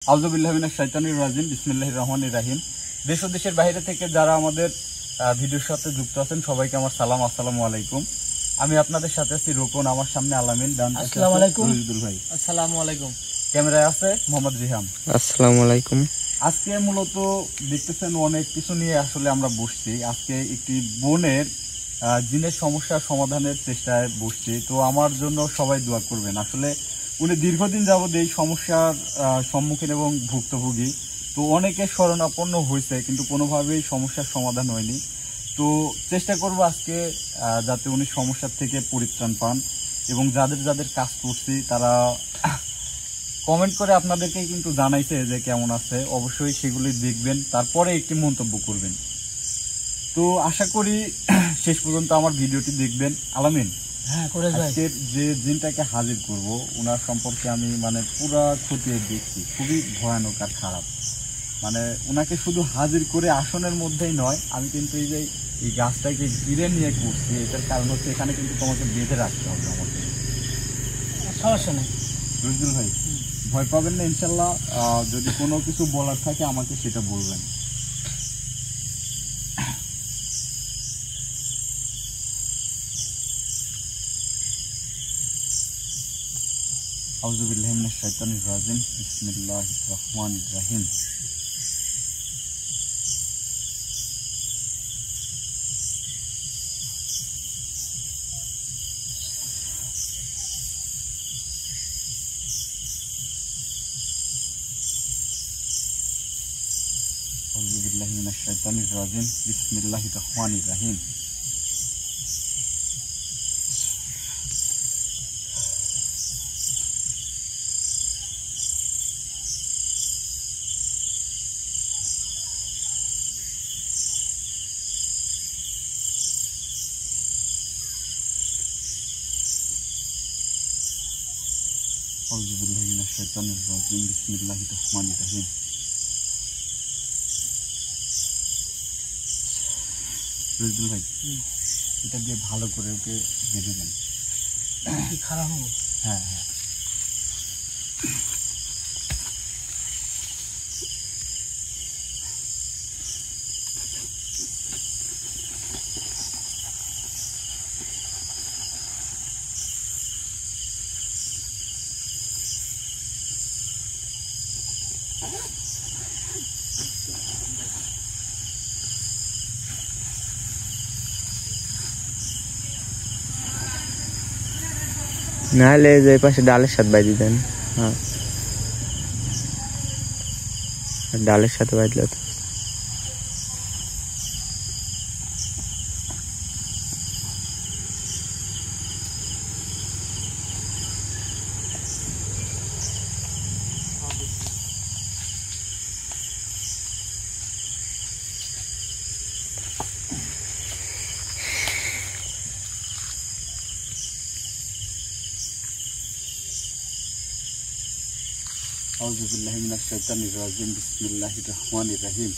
আউযুবিল্লাহি মিনাশ শাইতানির রাজিম বিসমিল্লাহির রহমানির রহিম। দেশ ও দেশের বাইরে থেকে যারা আমাদের ভিডিওর সাথে যুক্ত আছেন সবাইকে আমার সালাম, আসসালামু আলাইকুম। আমি আপনাদের সাথে আছি রোকন, আমার সামনে আলামিন, ডান পাশে আসসালামু আলাইকুম রুজদুল ভাই। আসসালামু আলাইকুম। ক্যামেরায় আছে মোহাম্মদ রিহাম। আসসালামু আলাইকুম। আজকে মূলত দেখতেছেন অনেক কিছু নিয়ে আসলে আমরা বসছি। আজকে একটি বোনের জিনের সমস্যার সমাধানের চেষ্টায় বসছি। তো আমার জন্য সবাই দোয়া করবেন। আসলে উনি দীর্ঘদিন যাবৎ এই সমস্যার সম্মুখীন এবং ভুক্তভোগী। তো অনেকে শরণাপন্ন হয়েছে কিন্তু কোনোভাবেই সমস্যার সমাধান হয়নি। তো চেষ্টা করব আজকে যাতে উনি সমস্যার থেকে পরিত্রাণ পান, এবং যাদের যাদের কাজ করছি তারা কমেন্ট করে আপনাদেরকে কিন্তু জানাইছে যে কেমন আছে। অবশ্যই সেগুলি দেখবেন, তারপরে একটি মন্তব্য করবেন। তো আশা করি শেষ পর্যন্ত আমার ভিডিওটি দেখবেন। আলামিন, আজকে যে জিনটাকে হাজির করব ওনার সম্পর্কে আমি পুরা খতিয়ে দেখছি, খুবই ভয়ানক আর খারাপ। ওনাকে শুধু হাজির করে আসনের মধ্যেই নয়, আমি কিন্তু এই গাছটাকে ঘিরে নিয়ে করছি। এটার কারণ হচ্ছে এখানে কিন্তু তোমাকে বেঁধে রাখতে হবে আমাকে। সমস্যা নেই রুজদুল ভাই, ভয় পাবেন না ইনশাল্লাহ। যদি কোনো কিছু বলার থাকে আমাকে সেটা বলবেন। আউযুবিল্লাহি মিনাশ শাইতানির রাজিম বিসমিল্লাহির রহমানির রহিম। আউযুবিল্লাহি মিনাশ শাইতানির রাজিম বিসমিল্লাহির রহমানির রহিম। আউযুবিল্লাহি মিনাশ শাইতানির রাজিম বিসমিল্লাহির রহমানির রহিম। রুজদুল ভাই, এটা দিয়ে ভালো করে ওকে বেঁধে দেন। খারাপ হবে? হ্যাঁ হ্যাঁ। নাহলে যে পাশে ডালের সাথে বাইদি দেন। হ্যাঁ, ডালের সাথে বাইদলে তো আউযুবিল্লাহি মিনাশ শাইতানির রাজিম বিসমিল্লাহির রহমানির রহিম।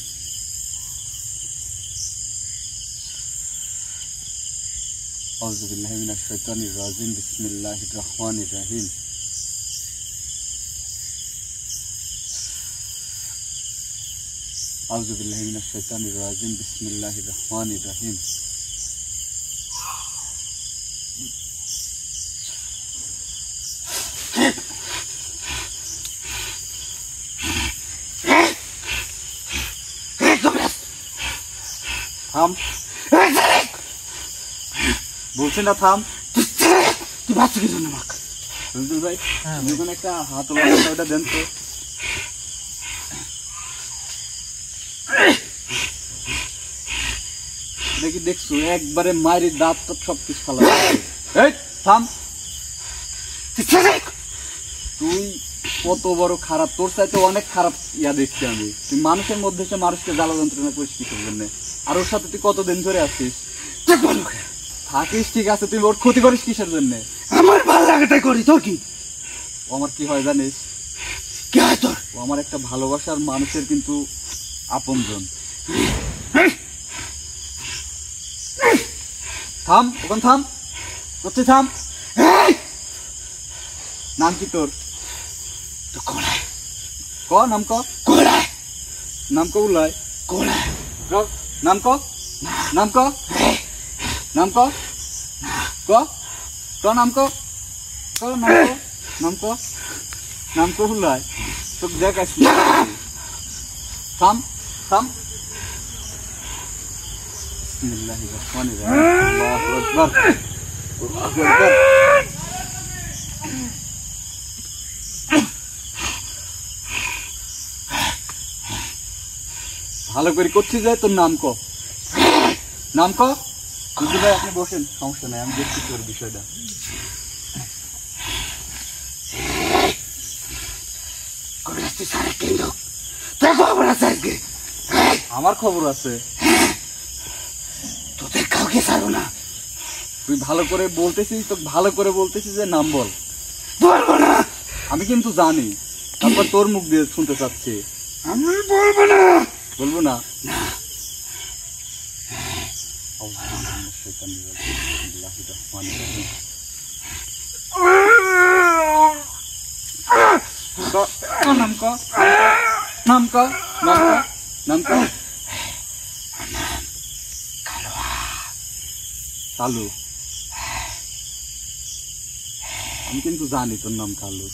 আউযুবিল্লাহি মিনাশ শাইতানির রাজিম বিসমিল্লাহির রহমানির রহিম। আউযুবিল্লাহি মিনাশ শাইতানির রাজিম বিসমিল্লাহির রহমানির রহিম। থাম, বলছি না থাম। তুই বাচ্চা কি জন্য আমাকে? রুজদুল ভাই, যখন একটা হাত ওটা দেন তো। দেখি দেখছো একবারে মায়ের দাঁত তো সব কিছু ফালা। এই থাম। তুই কত বড় খারাপ, তোর চাইতে অনেক খারাপ দেখছি আমি। তুই মানুষের মধ্যে এসে মানুষকে জ্বালা যন্ত্রণা করিস কিসের জন্য? আর ওর সাথে তুই কতদিন ধরে আছিস? থাকিস ঠিক আছে, তুই ওর ক্ষতি করিস কিসের জন্য? আমার ভালো লাগে তাই করি। তোর কি? ও আমার কি হয় জানিস? কি হয় তোর? ও আমার একটা ভালোবাসার মানুষের কিন্তু আপনজন। থাম, ওখান থাম, করছি থাম। নাম কি তোর? ক নাম ক কোলায় নাম ক উল্লাই কোলায় নাম ক নাম ক নাম ক ক ক নাম ক ক নাম ক নাম ক নাম ক উল্লাই তোকে দেখ আসি থাম থাম বিসমিল্লাহির রহমানির রহিম আল্লাহু আকবার আল্লাহু আকবার ভালো করে করছি যে তোর নাম ক নাম ক বুঝলি ভাই আপনি বসেন সমস্যা নাই আমি দেখছি তোর বিষয়টা কবিরাজ সারা কিন্তু তোর খবর আছে আজকে আমার খবর আছে তোদের কাউকে ছাড়বো না তুই ভালো করে বলতেছিস তো ভালো করে বলতেছিস যে নাম বল বলবো না আমি কিন্তু জানি তারপর তোর মুখ দিয়ে শুনতে চাচ্ছি আমি বলবো না বলবো না নাম ক নাম ক নাম ক নাম ক কালু আমি কিন্তু জানি তোর নাম কালু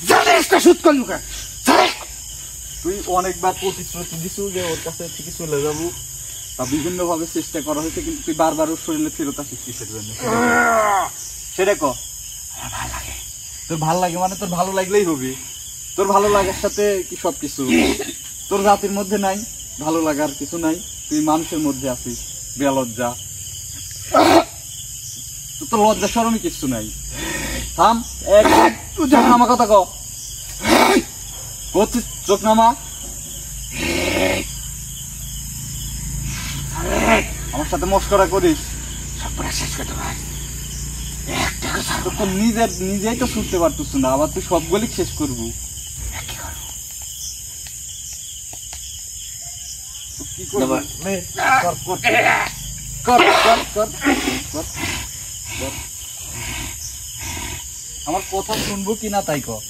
জানিস তো সুদ করলু কা তুই অনেকবার প্রতিশ্রুতি দিছু যে ওর কাছে থেকে চলে যাবো বা বিভিন্ন ভাবে চেষ্টা করা হয়েছে কিন্তু তুই বারবার ওর শরীরে ফেরত আসিস কিসের জন্য সেটা ক আমার ভালো লাগে তোর ভালো লাগে মানে তোর ভালো লাগলেই হবে তোর ভালো লাগার সাথে কি সবকিছু তোর জাতির মধ্যে নাই ভালো লাগার কিছু নাই তুই মানুষের মধ্যে আছিস বেলজ্জা তোর তো লজ্জা শরমই কিছু নাই থাম চোখ নামা কথা ক করছিস চোখ নামা আমার সাথে মস্করা করিস সব পড়া শেষ করতে পার একটাকে ছাড়বো তোর নিজেই তো ছুটতে পারতিস না আবার তুই সবগুলি শেষ করবো কি করবো কি করবো নে, কর, কর, কর, কর, কর, কর, কর। আমার কথা শুনবো কি না তাই কর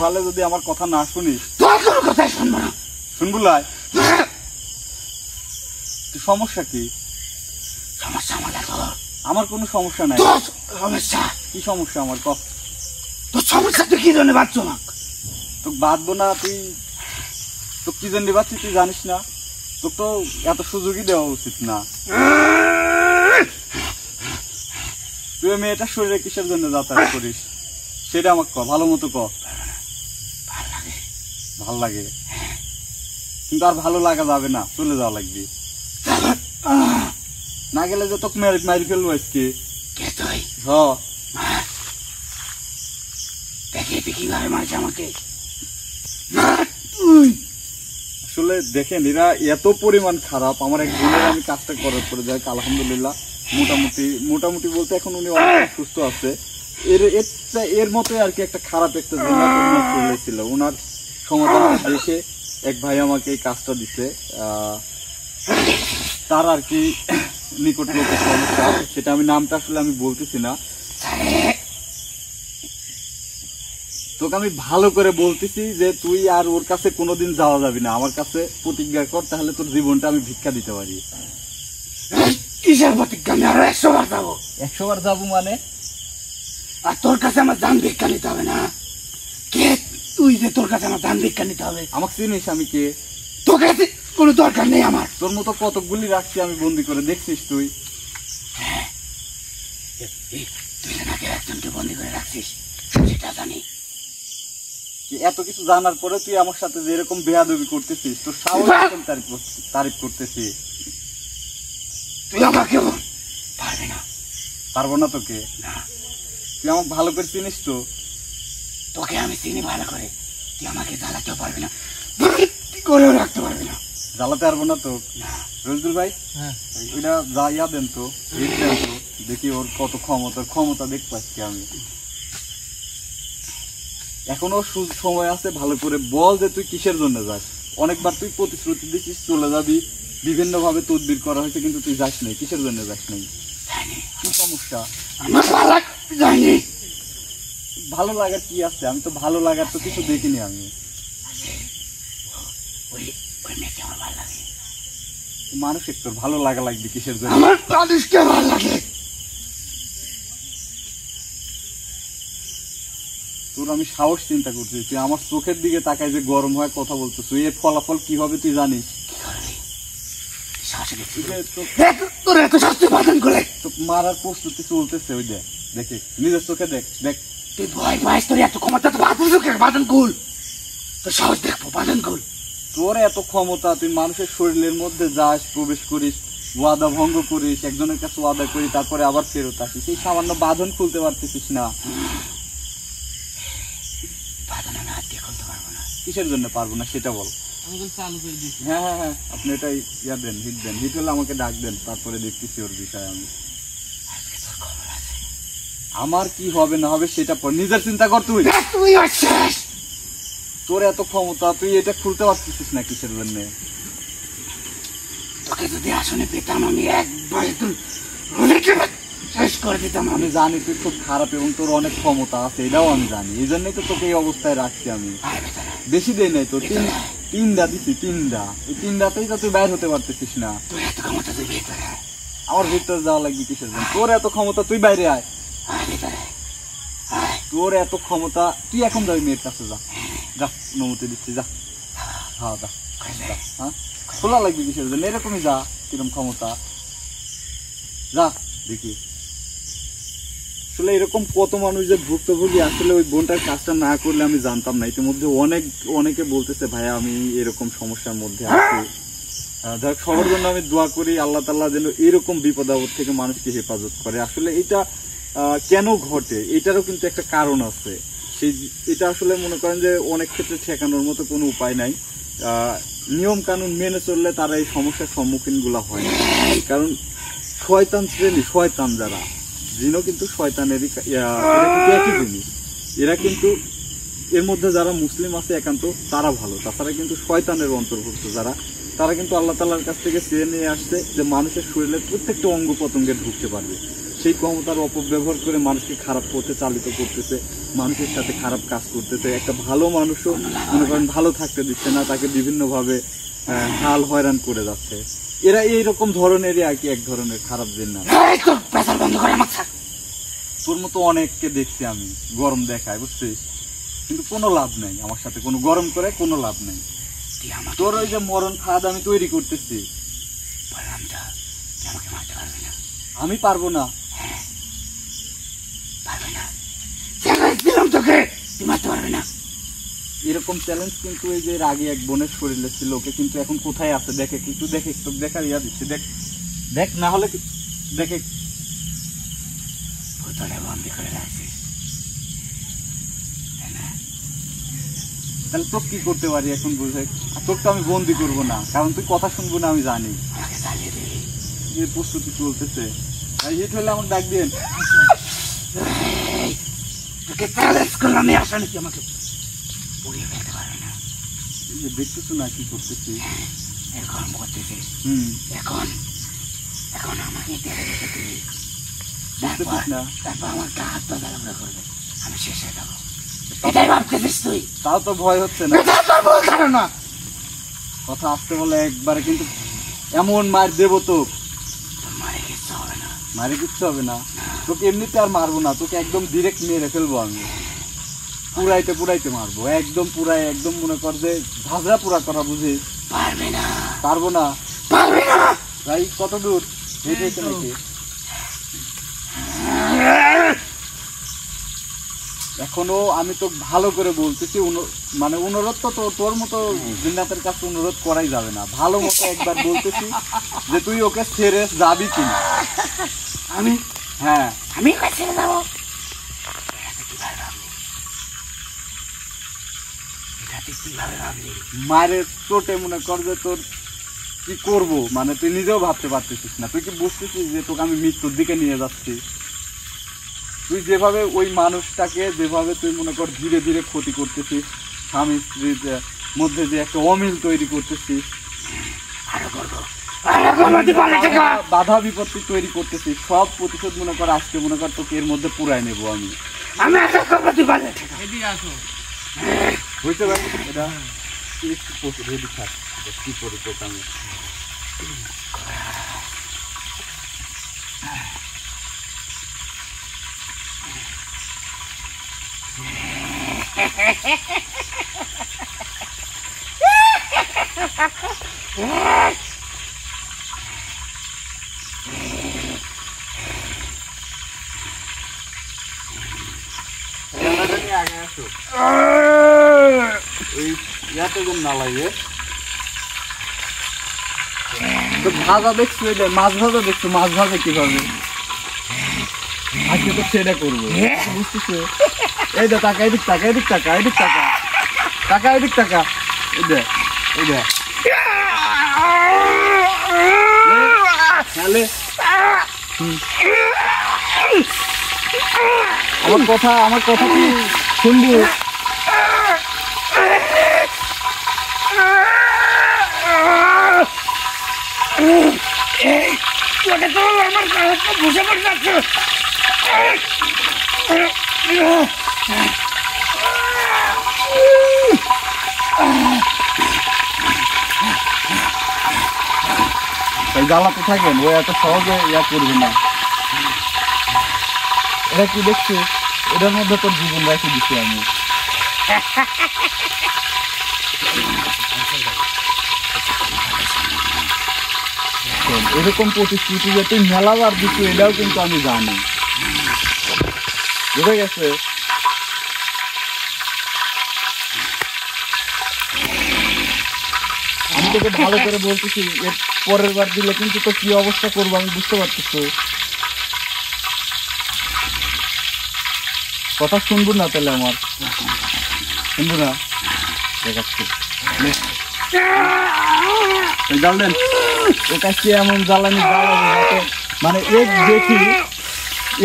তাহলে যদি আমার কথা না শুনিস তোর কোনো কথাই শুনবো না শুনবো লাই তুই সমস্যা কি সমস্যা আমাদের তোর আমার কোনো সমস্যা নাই তোর সমস্যা কি সমস্যা আমার ক তোর সমস্যা তুই কি জন্য বাঁচছো না তোকে বাঁধবো না তুই তো কি জন্য বাঁচছিস তুই জানিস না তোকে তো এত সুযোগই দেওয়া উচিত না তুই ওই মেয়েটার শরীরে কিসের জন্য যাতায়াত করিস সেটা আমাকে ক ভালো মতো ক ভাল লাগে কিন্তু আর ভালো লাগা যাবে না চলে যাওয়া লাগবে না গেলে যে তোকে মারি ফেলবো আজকে কে তুই হ দেখে তুই কিভাবে মারছে আমাকে তুই আসলে দেখেন এরা এত পরিমাণ খারাপ আমার এক বোনের আমি কাজটা করার পরে যাই আলহামদুলিল্লাহ মোটামুটি বলতে এখন উনি অনেক সুস্থ আছে এর মতো আর কি একটা খারাপ একটা জিনিস চলেছিল ওনার সমাধান দেখে এক ভাই আমাকে এই কাজটা দিছে তার আর কি নিকট লোকের সমস্যা সেটা আমি নামটা আসলে আমি বলতেছি না তোকে আমি ভালো করে বলতেছি যে তুই আর ওর কাছে কোনোদিন যাওয়া যাবি না আমার কাছে প্রতিজ্ঞা কর তাহলে তোর জীবনটা আমি ভিক্ষা দিতে পারি কিসের প্রতিজ্ঞা আমি আরো 100 বার যাবো 100 বার যাবো মানে আর তোর কাছে আমার দান ভিক্ষা নিতে হবে না কে তুই যে তোর কাছে আমার দান ভিক্ষা নিতে হবে আমাকে চিনিস আমি কে তোর কাছে কোনো দরকার নেই আমার তোর মতো কতগুলি রাখছি আমি বন্দি করে দেখছিস তুই তুই নাকি একজনকে বন্দি করে রাখছিস সেটা জানি এত কিছু জানার পরে তুই আমার সাথে যেরকম বেয়াদবি করতেছিস তোর সাহস তারিফ করতেছি তুই আমাকে পারবি না পারবো না তোকে না তুই আমাকে ভালো করে চিনিস তো তোকে আমি চিনি ভালো করে তুই আমাকে জ্বালাতেও পারবি না করেও রাখতে পারবি না জ্বালাতে পারবো না তো রজদুল ভাই ওইটা যা ইয়া দেন তো দেখি ওর কত ক্ষমতা দেখ পাচ্ছি আমি এখনো সময় আছে ভালো করে বল যে তুই কিসের জন্য যাস অনেকবার তুই প্রতিশ্রুতি দিচ্ছিস চলে যাবি বিভিন্ন ভাবে তদবির করা হয়েছে কিন্তু তুই যাস নাই কিসের জন্য যাস নাই কি সমস্যা আমার ভালো জানি ভালো লাগার কি আছে? আমি তো ভালো লাগার তো কিছু দেখিনি আমি। ওই ওই মেয়েকে আমার ভালো লাগে। মানুষের তোর ভালো লাগা লাগবে কিসের জন্য? আমার মানুষকে ভালো লাগে। তোর আমি সাহস চিন্তা করছি, তুই আমার চোখের দিকে তাকায় যে গরম হয় কথা বলছিস, এর ফলাফল কি হবে তুই জানিস? কি করবি? শাশুড়ি এই যে তো- তোর এত শাস্তি বাদন করে তো মারার প্রস্তুতি চলতেছে, ওই দেখ, দেখে নিজের চোখে দেখ দেখ। তুই ভয় পাইস, তোর এত ক্ষমতা তো বাদন চোখে বাদন কুল, তোর সাহস দেখবো বাদন কুল। তোর এত ক্ষমতা, তুই মানুষের শরীরের মধ্যে যাস, প্রবেশ করিস, ওয়াদা ভঙ্গ করিস, একজনের কাছে ওয়াদা করি, তারপরে আবার ফেরত আসিস, এই সামান্য বাঁধন খুলতে পারতেছিস না। বাদন আমি হাত দিয়ে খুলতে পারবো না। কিসের জন্য পারবো না সেটা বল। হ্যাঁ হ্যাঁ হ্যাঁ, আপনি এটাই ইয়া দেন, হিট দেন, হিট হলে আমাকে ডাক দেন, তারপরে দেখতেছি ওর বিষয় আমি। আজকে তোর খবর আছে। আমার কি হবে না হবে সেটা পর, নিজের চিন্তা কর তুই। তুই শেষ। তোর এত ক্ষমতা, তুই এটা খুলতে পারতেছিস না কিসের জন্য? তোকে যদি আসনে পেতাম আমি একবারে তুই শেষ করে দিতাম আমি। আমি জানি তুই খুব খারাপ এবং তোর অনেক ক্ষমতা আছে, এটাও আমি জানি, এই জন্যই তো তোকে এই অবস্থায় রাখছি আমি। বেশি দেই নাই তো, তিনটা দিছি, তিনটা, এই তিনটাতেই তো তুই বাইর হতে পারতেছিস না। তোর এত ক্ষমতা তুই ভেতরে আয়। আমার ভিতরে যাওয়া লাগবে কিসের জন্য? তোর এত ক্ষমতা, তুই বাইরে আয়। ভেতরে তোর এত ক্ষমতা, তুই এখন যাবি মেয়ের কাছে, যা যা, অনুমতি দিচ্ছি, যা। হ্যাঁ যা, হ্যাঁ খোলা লাগবে কিসের জন্য? এরকমই যা, কিরম ক্ষমতা, যা দেখি। আসলে এরকম কত মানুষ যে ভুক্তভোগী, আসলে ওই বোনটার কাজটা না করলে আমি জানতাম না। ইতিমধ্যে অনেকে বলতেছে ভাইয়া আমি এরকম সমস্যার মধ্যে আছি। যাক, সবার জন্য আমি দোয়া করি, আল্লাহ তাআলা যেন এরকম বিপদ আপদ থেকে মানুষকে হেফাজত করে। আসলে এটা কেন ঘটে, এটারও কিন্তু একটা কারণ আছে। এটা আসলে মনে করেন যে অনেক ক্ষেত্রে ঠেকানোর মতো কোনো উপায় নাই। নিয়ম কানুন মেনে চললে তারা এই সমস্যার সম্মুখীন গুলা হয় না। কারণ শয়তান শ্রেণী, শয়তান যারা জিনও কিন্তু শয়তানেরই, এরা কিন্তু একই জিনিস। এরা কিন্তু এর মধ্যে যারা মুসলিম আছে একান্ত তারা ভালো, তাছাড়া কিন্তু শয়তানের অন্তর্ভুক্ত যারা, তারা কিন্তু আল্লাহ তাআলার কাছ থেকে চেয়ে নিয়ে আসছে যে মানুষের শরীরের প্রত্যেকটা অঙ্গ প্রত্যঙ্গে ঢুকতে পারবে। সেই ক্ষমতার অপব্যবহার করে মানুষকে খারাপ পথে চালিত করতেছে, মানুষের সাথে খারাপ কাজ করতেছে। একটা ভালো মানুষও মনে করেন ভালো থাকতে দিচ্ছে না, তাকে বিভিন্নভাবে হাল হয়রান করে যাচ্ছে। এরা এইরকম ধরনেরই আর কি, এক ধরনের খারাপ জিন না। তোর মতো অনেককে দেখছি আমি গরম দেখায়, বুঝছিস, কিন্তু কোনো লাভ নাই আমার সাথে, কোনো গরম করে কোনো লাভ নাই। তোর ওই যে মরণ ফাঁদ আমি তৈরি করতেছি, আমি পারবো না। এরকম চ্যালেঞ্জ কিন্তু এই যে এর আগে এক বোনের শরীরে ছিল, ওকে কিন্তু এখন কোথায় আছে দেখে, কিন্তু দেখে একটু দেখার ইয়া দিচ্ছে, দেখ দেখ, না হলে দেখে। তাহলে তোকে কি করতে পারি এখন বুঝে? তোকে তো আমি বন্দি করবো না, কারণ তুই কথা শুনবো না আমি জানি। এই প্রস্তুতি চলতেছে, হিট হলে আমাকে ডাক দিন। দেখতেছো না কি করতেছি? বুঝতেছিস না? আমি শেষ হয়ে যাবো, এটাই ভাবতেছিস তুই? তাও তো ভয় হচ্ছে না? কথা আসতে বলে একবারে কিন্তু এমন মার দেবো তো, মারে কিচ্ছু হবে না। তোকে এমনিতে আর মারবো না, তোকে একদম ডিরেক্ট মেরে ফেলবো আমি, পুরাইতে মারবো, একদম পুরাই, একদম মনে কর যে ঝাঁঝরা পুরা করা, বুঝিস? পারবো না। ভাই কত দূর হেঁটেছে নাকি? এখনো আমি তো ভালো করে বলতেছি, মানে অনুরোধ তো তোর মতো জিন্নাতের কাছে অনুরোধ করাই যাবে না, ভালো মতো একবার বলতেছি যে তুই ওকে ছেড়ে যাবি কিনা। হ্যাঁ আমি ছেড়ে যাবো? মায়ের চোটে মনে কর যে তোর কি করবো, মানে তুই নিজেও ভাবতে পারতেছিস না। তুই কি বুঝতেছিস যে তোকে আমি মৃত্যুর দিকে নিয়ে যাচ্ছি? তুই যেভাবে ওই মানুষটাকে যেভাবে তুই মনে কর ধীরে ধীরে ক্ষতি করতেছিস, স্বামী স্ত্রীর মধ্যে যে একটা অমিল তৈরি করতেছিস, বাধা বিপত্তি তৈরি করতেছিস, সব প্রতিশোধ মনে কর আজকে মনে কর তোকে এর মধ্যে পুরাই নেবো আমি। আমি আশা করবো তুই বাজে থাকা। বুঝতে পারি এটা রেডি থাক, কি করি তোকে আমি। আগে আসো ওই ইয়াতে যেন না লাগে। তো ভাজা দেখছো, এটা মাছ ভাজা দেখছো, মাছ ভাজা কিভাবে আজকে তো সেটা করবো, বুঝতেছো? এই দে টাকা, এদিক টাকা, এদিক টাকা, এদিক টাকা, টাকা এদিক টাকা, এই দে, এই দে। তাহলে আমার কথা কি শুনবি? বসে পড়ে যাচ্ছে। জ্বালাতে থাকেন, ও এত সহজে ইয়া করবে না। এটা কি দেখছি, এটার মধ্যে তোর জীবন রাখি দিচ্ছি আমি। এরকম প্রতিশ্রুতি যে তুই মেলাবার দিচ্ছি, এটাও কিন্তু আমি জানি, বুঝে গেছে? আমি তোকে ভালো করে বলতেছি, এর পরের বার দিলে কিন্তু তো কি অবস্থা করবো আমি বুঝতে পারতেছি। কথা শুনবো না তাহলে আমার, শুনবো না? দেখাচ্ছি জানলেন ওর কাছে এমন জ্বালানি জ্বালাবো যাতে মানে এর দেখি,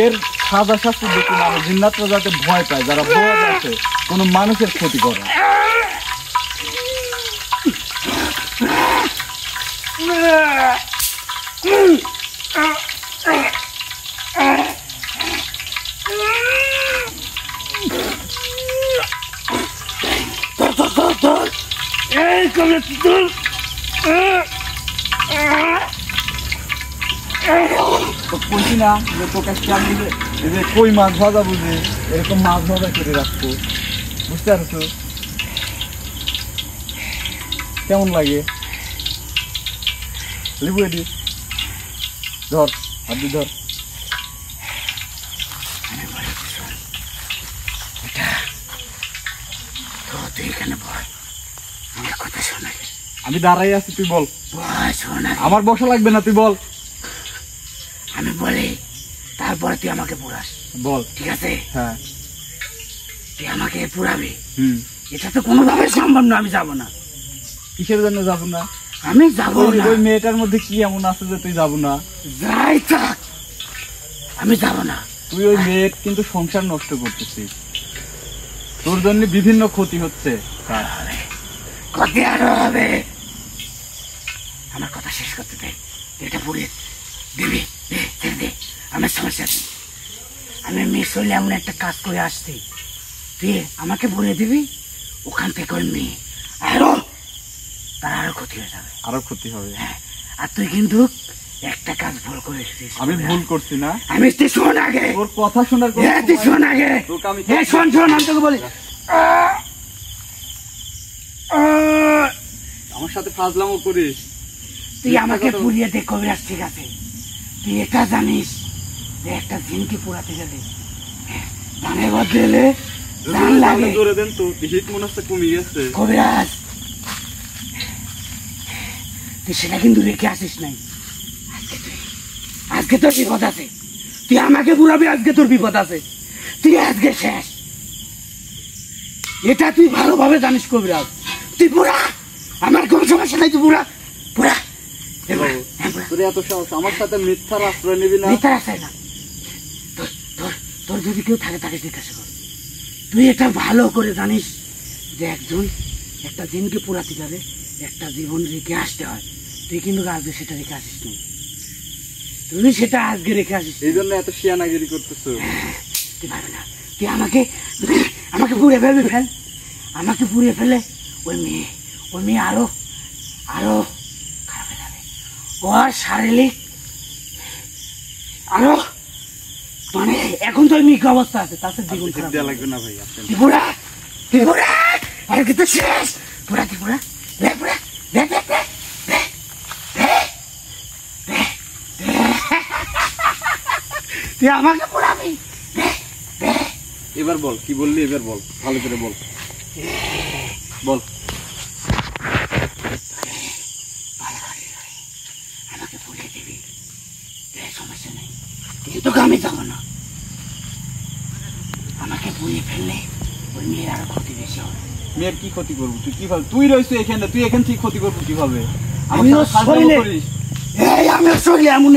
এর সাজা শাস্তি দেখি মানে জিন্নাতরা যাতে ভয় পায়, যারা ভয় আছে কোনো মানুষের ক্ষতি করে। বলছি না যে তোকে আমি যে কই মাছ ভাজা বুঝি এরকম মাছ ভাজা করে রাখতো, বুঝতে পারছো? কেমন লাগে? লেবু এদি ধর, আপনি ধর। আমি দাঁড়াই আছি, তুই বল। আমার বসা লাগবে না, তুই বল। আমি বলি তারপরে তুই আমাকে পুরাস, বল। ঠিক আছে? হ্যাঁ, তুই আমাকে পুরাবি। এটা তো কোনোভাবে সম্ভব না, আমি যাবো না। কিসের জন্য যাবো না? আমি যাবো না। ওই মেয়েটার মধ্যে কি এমন আছে যে তুই যাবো না? যাই থাক, আমি যাবো না। তুই ওই মেয়ের কিন্তু সংসার নষ্ট করতেছিস, তোর জন্য বিভিন্ন ক্ষতি হচ্ছে। ক্ষতি আরো হবে। আমার কথা শেষ করতে দে, এটা পুড়িয়ে দিবি, দে। আমার সমস্যা নেই, আমি মিস হইলে এমন একটা কাজ করে আসছি, তুই আমাকে বলে দিবি, ওখান থেকে ওই মেয়ে তার আরো ক্ষতি হয়ে যাবে। আরো ক্ষতি হবে? হ্যাঁ। আর তুই কিন্তু একটা কাজ ভুল করেছিস। আমি ভুল করছি না? আমি তুই শোন আগে, তোর কথা শোনার তুই শোন আগে। শোন আমি তোকে বলি, আমার সাথে ফাজলামো করিস তুই আমাকে পুড়িয়ে দে কবিরাজ, ঠিক আছে? তুই এটা জানিস যে একটা জিনকে পোড়াতে গেলে ধানের বদলে ধান লাগে। জোরে দেন তো, হিট মনে হচ্ছে কমে গেছে। কবিরাজ তুই সেটা কিন্তু রেখে আসিস নাই। আজকে তোর বিপদ আছে, তুই আমাকে পুরাবি, আজকে তোর বিপদ আছে, তুই আজকে শেষ। এটা তুই ভালোভাবে জানিস কবিরাজ, তুই পুরা, আমার কোন সমস্যা নাই, তুই পুরা পুরা। তোর এত সাহস, আমার সাথে মিথ্যার আশ্রয় নিবি না? মিথ্যার আশ্রয় না, তোর যদি কেউ থাকে তাকে জিজ্ঞাসা কর। তুই এটা ভালো করে জানিস যে একটা দিনকে পোড়াতে গেলে একটা জীবন রেখে আসতে হয়। তুই কিন্তু আজকে সেটা রেখে আসিস নি, তুই সেটা আজকে রেখে আসিস। এই জন্য এত শিয়ানাগিরি করতেছ। তুই পারবে না, তুই আমাকে পুড়ে ফেলবি ফেল, আমাকে পুড়ে ফেলে ওই মেয়ে আরো খারাপ হয়ে যাবে। ওর শারীরিক আরো মানে এখন তো মিক অবস্থা আছে, তাতে দ্বিগুণ খারাপ লাগবে না ভাই। ত্রিপুরা আরে কিন্তু শেষ ত্রিপুরা তুই আমাকে পুরাবি। এবার বল কি বললি, এবার বল ভালো করে বল। আমাকে পুড়িয়ে দিবি, সমস্যা নেই, কিন্তু আমি যাবো না। আমাকে পুড়িয়ে ফেললে ওই মেয়ের আরো ক্ষতি বেশি হবে। মেয়ের কি ক্ষতি করবো? তুই কিভাবে, তুই রয়েছে এখানে, তুই এখান থেকে ক্ষতি করবো কিভাবে? আমিও শরীরে এমন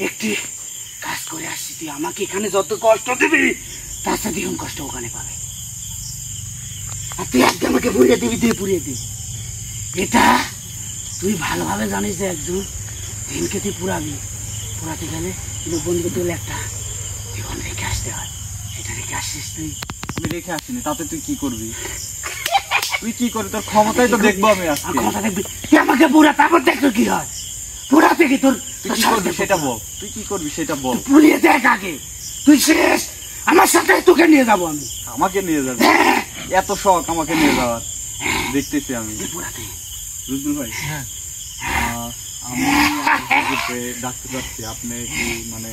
একটি কাজ করে আসছি, তুই আমাকে এখানে যত কষ্ট দিবি তার সাথে দ্বিগুণ কষ্ট ওখানে পাবে। আর তুই আজকে আমাকে পুড়িয়ে দিবি, তুই পুড়িয়ে দিবি, এটা তুই ভালোভাবে জানিস যে একজন দিনকে তুই পুরাতে গেলে কিন্তু বন্ধু তুলে একটা জীবন রেখে আসতে হয়, সেটা রেখে আসছিস তুই। আমি রেখে আসিনি, তাতে তুই কি করবি? তুই কি করবি? তোর ক্ষমতাই তো দেখবো আমি আজকে। ক্ষমতা দেখবি, তুই আমাকে পুরা, তারপর দেখতো কি হয়। পুরা থেকে তোর তুই কি করবি সেটা বল, তুই কি করবি সেটা বল। পুড়িয়ে দেখ আগে, তুই শেষ, আমার সাথে তোকে নিয়ে যাবো আমি। আমাকে নিয়ে যাবে? এত শখ আমাকে নিয়ে যাওয়ার, দেখতেছি আমি। রুজুল ভাই, আমি ডাকতে পারছি, আপনি কি মানে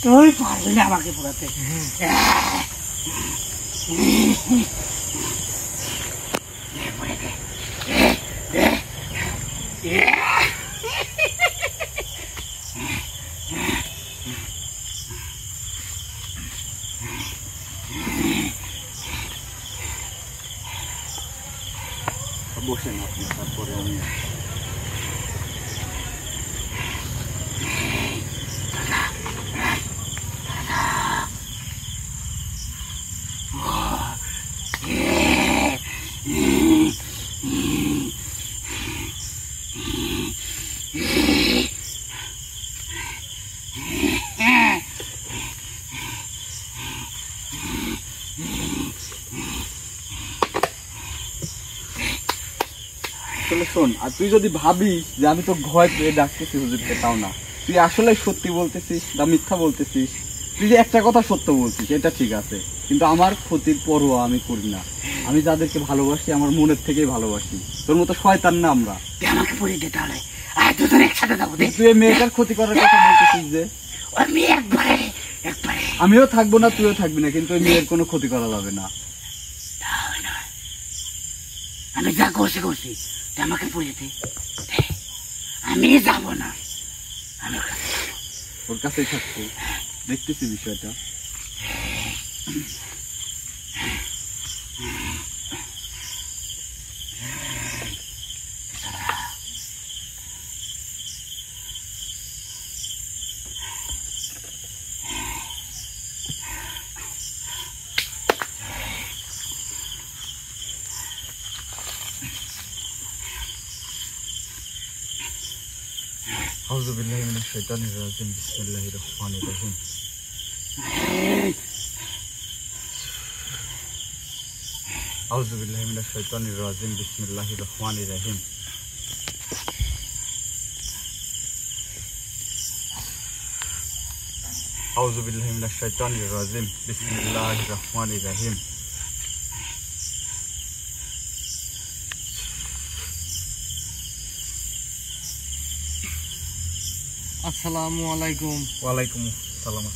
তুই পারবি না আমাকে পুরাতে। বসেন আপনি, তারপরে আমি শোন। আর তুই যদি ভাবিস যে আমি তো ভয় পেয়ে ডাকতেছি হুজুরকে, তাও না, তুই আসলে সত্যি বলতেছিস না মিথ্যা বলতেছিস। তুই যে একটা কথা সত্য বলছিস এটা ঠিক আছে, কিন্তু আমার ক্ষতির পরোয়া আমি করি না। আমি যাদেরকে ভালোবাসি আমার মনের থেকেই ভালোবাসি, তোর মতো শয়তান না আমরা। আমাকে পড়িয়ে দে তাহলে, আর দুজন একসাথে যাবো। তুই এই মেয়েটার ক্ষতি করার কথা বলতেছিস যে একবারে আমিও থাকবো না, তুইও থাকবি না, কিন্তু ওই মেয়ের কোনো ক্ষতি করা যাবে না। আমি যা করছি তুই আমাকে পড়িয়ে দে, আমি যাবো না, আমি ওর কাছেই থাকবো, দেখতেছি বিষয়টা। আউযুবিল্লাহি মিনাশ শাইতানির রাজিম, বিসমিল্লাহির রহমানির রহিম। আউযুবিল্লাহি মিনাশ শাইতানির রাজিম, বিসমিল্লাহির রহমানির রহিম। আউযুবিল্লাহি মিনাশ শাইতানির রাজিম, বিসমিল্লাহির রহমানির রহিম। আসসালামু আলাইকুম। ওয়ালাইকুম আসসালাম।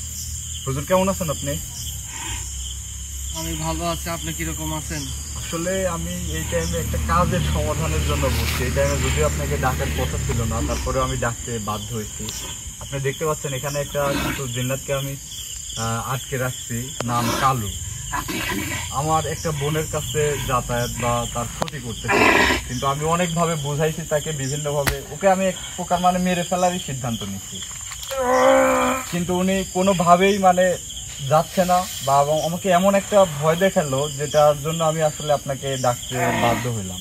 হুজুর কেমন আছেন আপনি? আমি ভালো আছি, আপনি কিরকম আছেন? আসলে আমি এই টাইমে একটা কাজের সমাধানের জন্য বসছি। এই টাইমে যদিও আপনাকে ডাকার কথা ছিল না, তারপরে আমি ডাকতে বাধ্য হয়েছি। আপনি দেখতে পাচ্ছেন এখানে একটা কিন্তু জিন্নাতকে আমি আটকে রাখছি, নাম কালু। আমার একটা বোনের কাছে যাতায়াত বা তার ক্ষতি করতেছে, কিন্তু আমি অনেকভাবে বুঝাইছি তাকে, বিভিন্নভাবে ওকে আমি এক প্রকার মানে মেরে ফেলারই সিদ্ধান্ত নিচ্ছি, কিন্তু উনি কোনোভাবেই মানে যাচ্ছে না, বা আমাকে এমন একটা ভয় দেখালো যেটার জন্য আমি আসলে আপনাকে ডাকতে বাধ্য হইলাম।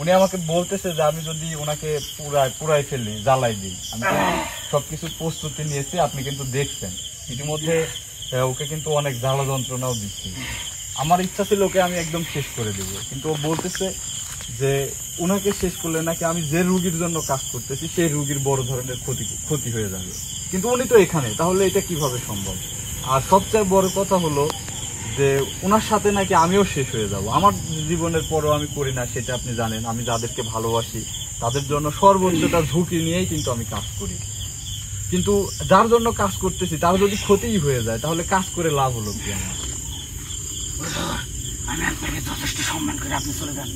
উনি আমাকে বলতেছে যে আমি যদি ওনাকে পুরাই ফেলি, জ্বালাই দিই। আমি সবকিছু প্রস্তুতি নিয়েছি, আপনি কিন্তু দেখছেন। ইতিমধ্যে ওকে কিন্তু অনেক জ্বালা যন্ত্রণাও দিচ্ছি। আমার ইচ্ছা ছিল ওকে আমি একদম শেষ করে দেব, কিন্তু ও বলতেছে যে ওনাকে শেষ করলে নাকি আমি যে রুগীর জন্য কাজ করতেছি সেই রুগীর বড় ধরনের ক্ষতি হয়ে যাবে। কিন্তু উনি তো এখানে, তাহলে এটা কিভাবে সম্ভব? আর সবচেয়ে বড় কথা হলো যে ওনার সাথে নাকি আমিও শেষ হয়ে যাব। আমার জীবনের পরও আমি করি না, সেটা আপনি জানেন। আমি যাদেরকে ভালোবাসি তাদের জন্য সর্বোচ্চটা ঝুঁকি নিয়েই কিন্তু আমি কাজ করি। কিন্তু যার জন্য কাজ করতেছি তার যদি ক্ষতিই হয়ে যায় তাহলে কাজ করে লাভ হলো কি আমার? আমি আপনাকে যথেষ্ট সম্মান করে আপনি চলে যান।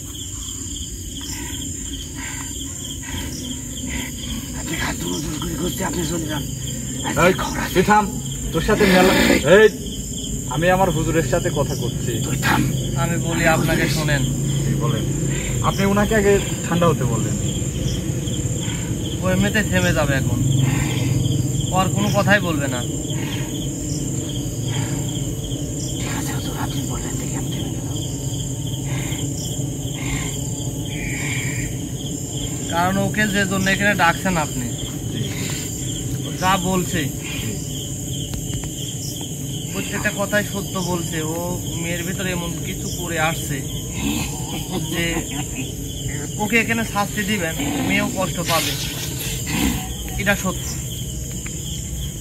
আপনি হাত মজুর করে করতে আপনি চলে যান। তুই থাম, তোর সাথে মেলা। এই আমি আমার হুজুরের সাথে কথা করছি, তুই থাম। আমি বলি আপনাকে, শোনেন। বলেন। আপনি ওনাকে আগে ঠান্ডা হতে বললেন। ও এমনিতে থেমে যাবে এখন, আর কোনো কথাই বলবে না। ঠিক আছে হুজুর, আপনি বললেন দেখি আমি থেমে গেলাম। কারণ ওকে যে জন্য এখানে ডাকছেন আপনি, ও যা বলছে প্রত্যেকটা কথাই সত্য বলছে। ও মেয়ের ভিতরে এমন কিছু করে আসছে যে ওকে এখানে শাস্তি দিবেন, মেয়েও কষ্ট পাবে, এটা সত্য।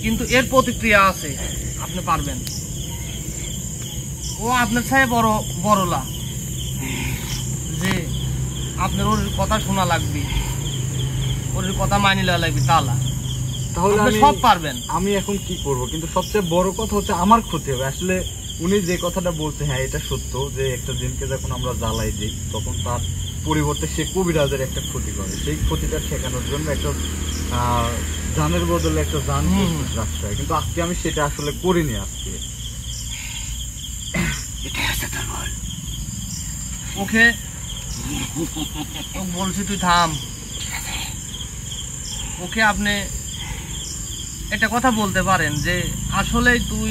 কিন্তু এর প্রতিক্রিয়া আছে, আপনি পারবেন। ও আপনার ছায় বড়লা যে আপনার ওর কথা শোনা লাগবে, ওর কথা মানি নেওয়া লাগবে, তালা তাহলে আপনি সব পারবেন। আমি এখন কি করব? কিন্তু সবচেয়ে বড় কথা হচ্ছে আমার ক্ষতি হবে। আসলে উনি যে কথাটা বলছে, হ্যাঁ এটা সত্য যে একটা জিনকে যখন আমরা জ্বালাই দিই তখন তার পরিবর্তে সে কবিরাজের একটা ক্ষতি করে। সেই ক্ষতিটা ঠেকানোর জন্য একটা জানের বদলে একটা জান রাখতে হয়। কিন্তু আজকে আমি সেটা আসলে করিনি। আজকে ওকে বলছি তুই থাম। ওকে আপনি একটা কথা বলতে পারেন যে আসলে তুই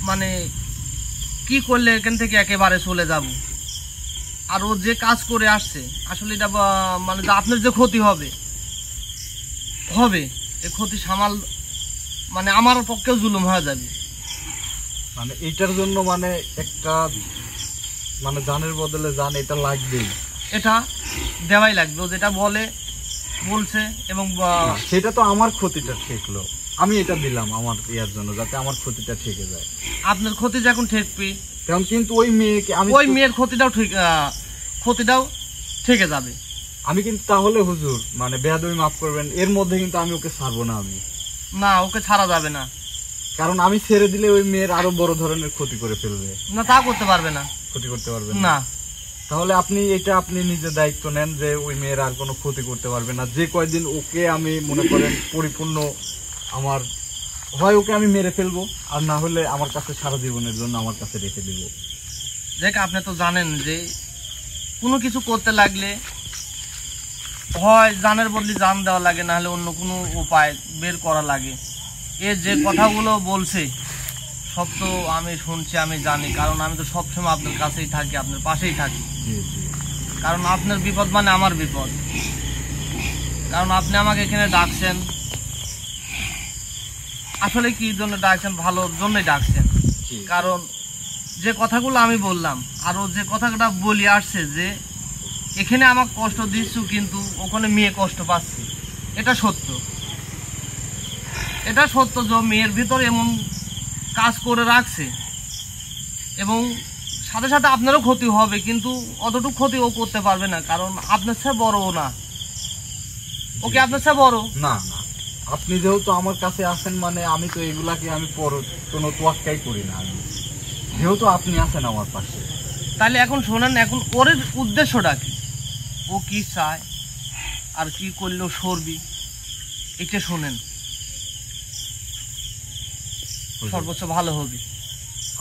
মানে কি করলে এখান থেকে একেবারে চলে যাব। আর ও যে কাজ করে আসছে আসলে এটা মানে আপনার যে ক্ষতি হবে এই ক্ষতি সামাল মানে আমার পক্ষেও জুলুম হয়ে যাবে। মানে এইটার জন্য মানে একটা মানে জানের বদলে জান এটা লাগবেই, এটা দেওয়াই লাগবে। ও যেটা বলছে এবং সেটা তো আমার ক্ষতিটা ঠেকলো। আমি এটা দিলাম আমার ইয়ার জন্য যাতে আমার ক্ষতিটা ঠেকে যায়। আপনার ক্ষতি যখন ঠেকবে কারণ কিন্তু ওই মেয়েকে আমি ওই মেয়ের ক্ষতিটাও ঠেকে যাবে। আমি কিন্তু তাহলে হুজুর মানে বেয়াদবি মাফ করবেন, এর মধ্যে কিন্তু আমি ওকে ছাড়বো না। আমি না, ওকে ছাড়া যাবে না। কারণ আমি ছেড়ে দিলে ওই মেয়ের আরো বড় ধরনের ক্ষতি করে ফেলবে। না, তা করতে পারবে না, ক্ষতি করতে পারবে না। তাহলে আপনি নিজে দায়িত্ব নেন যে ওই মেয়ের আর কোনো ক্ষতি করতে পারবে না। যে কয়দিন ওকে আমি মনে করেন পরিপূর্ণ আমার হয় ওকে আমি মেরে ফেলবো, আর না হলে আমার কাছে সারা জীবনের জন্য আমার কাছে রেখে দেবো। দেখ, আপনি তো জানেন যে কোনো কিছু করতে লাগলে হয় জানের বদলে জান দেওয়া লাগে, না হলে অন্য কোনো উপায় বের করা লাগে। এ যে কথাগুলো বলছে সব তো আমি শুনছি, আমি জানি। কারণ আমি তো সবসময় আপনার কাছেই থাকি, আপনার পাশেই থাকি। কারণ আপনার বিপদ মানে আমার বিপদ। কারণ আপনি আমাকে এখানে ডাকছেন, আসলে কি জন্য ডাকছেন? ভালোর জন্যই ডাকছেন। কারণ যে কথাগুলো আমি বললাম আরো যে কথাটা বলি আসছে যে এখানে আমার কষ্ট দিচ্ছ কিন্তু ওখানে মেয়ে কষ্ট পাচ্ছে, এটা সত্য। এটা সত্য যে মেয়ের ভিতরে এমন কাজ করে রাখছে এবং সাথে সাথে আপনারও ক্ষতি হবে, কিন্তু অতটুকু ক্ষতি ও করতে পারবে না। কারণ আপনার চেয়ে বড় ও না, ওকে আপনার চেয়ে বড় না। না, আপনি যেহেতু আমার কাছে আসেন মানে আমি তো এগুলাকে আমি কোনো তোয়াক্কাই করি না। আমি যেহেতু আপনি আছেন আমার পাশে, তাহলে এখন শোনেন, এখন ওর উদ্দেশ্যটা কি, ও কি চায় আর কি করলেও সরবি, এটা শোনেন, সর্বোচ্চ ভালো হবে।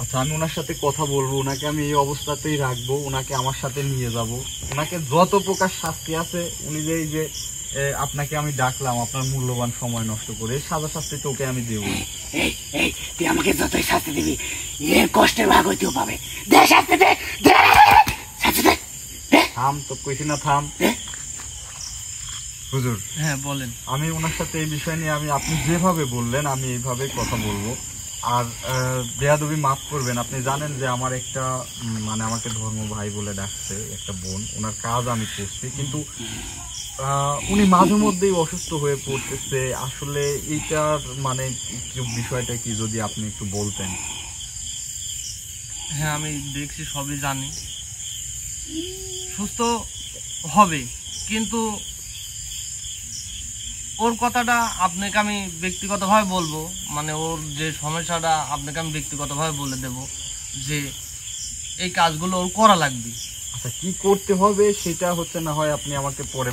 আচ্ছা, আমি ওনার সাথে কথা বলবো, ওনাকে আমি এই অবস্থাতেই রাখবো, ওনাকে আমার সাথে নিয়ে যাব। ওনাকে যত প্রকার শাস্তি আছে, উনি যে আপনাকে আমি ডাকলাম আপনার মূল্যবান সময় নষ্ট করে, সাজা শাস্তি তোকে আমি দেবো। তুই আমাকে যতই শাস্তি দিবি এর কষ্টের ভাগ হইতেও পাবে। দে শাস্তি, দে শাস্তি, দে। থাম তো, কইছি না থাম। হুজুর, হ্যাঁ বলেন। আমি ওনার সাথে এই বিষয় নিয়ে আপনি যেভাবে বললেন আমি এইভাবে কথা বলবো। আর বেয়াদবি মাফ করবেন, আপনি জানেন যে আমার একটা মানে আমাকে ধর্ম ভাই বলে ডাকছে একটা বোন, ওনার কাজ আমি করছি, কিন্তু উনি মাঝে মধ্যেই অসুস্থ হয়ে পড়তেছে। আসলে এইটার মানে বিষয়টা কি যদি আপনি একটু বলতেন। হ্যাঁ আমি দেখছি, সবই জানি, সুস্থ হবে, কিন্তু ওর কথাটা আপনাকে আমি ব্যক্তিগতভাবে বলবো, মানে ওর যে সমস্যাটা আপনাকে আমি ব্যক্তিগতভাবে বলে দেব যে এই কাজগুলো ওর করা লাগবে। আচ্ছা, কি করতে হবে সেটা হচ্ছে না হয় আপনি আমাকে পরে